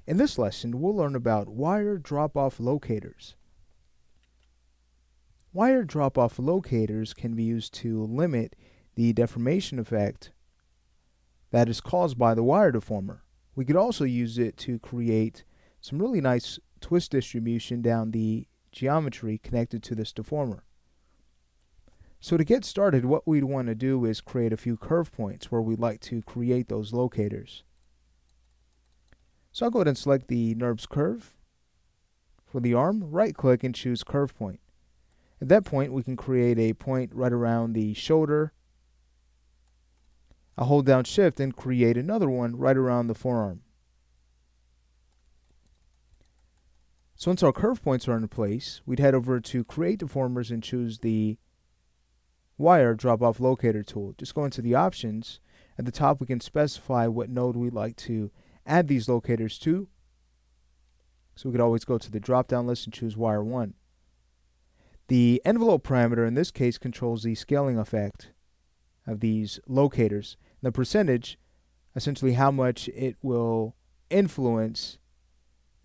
In this lesson, we'll learn about wire drop-off locators. Wire drop-off locators can be used to limit the deformation effect that is caused by the wire deformer. We could also use it to create some really nice twist distribution down the geometry connected to this deformer. So to get started, what we'd want to do is create a few curve points where we'd like to create those locators. So I'll go ahead and select the NURBS curve. For the arm, right-click and choose Curve Point. At that point, we can create a point right around the shoulder. I'll hold down Shift and create another one right around the forearm. So once our curve points are in place, we'd head over to Create Deformers and choose the Wire Drop-Off Locator tool. Just go into the options. At the top, we can specify what node we'd like to add these locators to. So we could always go to the drop-down list and choose Wire 1. The envelope parameter in this case controls the scaling effect of these locators. The percentage, essentially how much it will influence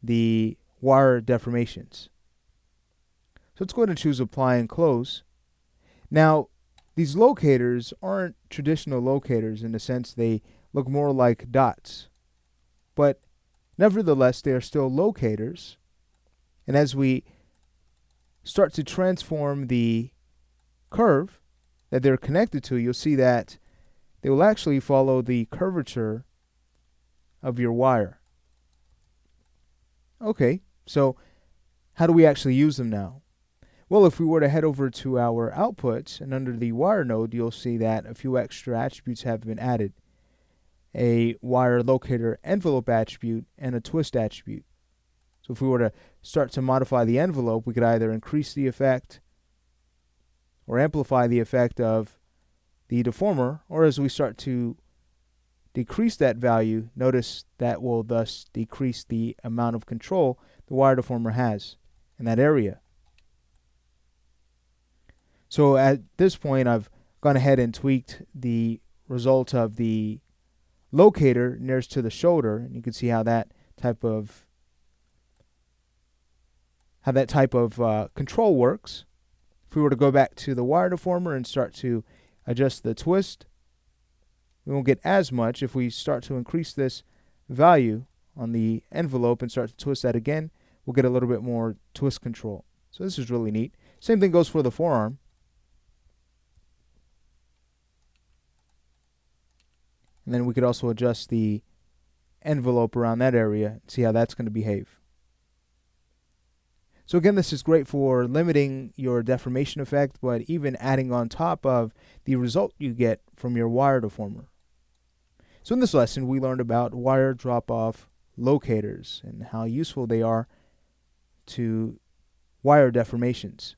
the wire deformations. So let's go ahead and choose Apply and Close. Now, these locators aren't traditional locators in the sense they look more like dots. But nevertheless, they are still locators. And as we start to transform the curve that they're connected to, you'll see that they will actually follow the curvature of your wire. Okay, so how do we actually use them now? Well, if we were to head over to our outputs and under the wire node, you'll see that a few extra attributes have been added. A wire locator envelope attribute and a twist attribute. So if we were to start to modify the envelope, we could either increase the effect or amplify the effect of the deformer, or as we start to decrease that value, notice that will thus decrease the amount of control the wire deformer has in that area. So at this point, I've gone ahead and tweaked the result of the locator nearest to the shoulder, and you can see how that type of control works. If we were to go back to the wire deformer and start to adjust the twist, we won't get as much. If we start to increase this value on the envelope and start to twist that again, we'll get a little bit more twist control. So this is really neat. Same thing goes for the forearm. And then we could also adjust the envelope around that area and see how that's going to behave. So again, this is great for limiting your deformation effect, but even adding on top of the result you get from your wire deformer. So in this lesson, we learned about wire drop-off locators and how useful they are to wire deformations.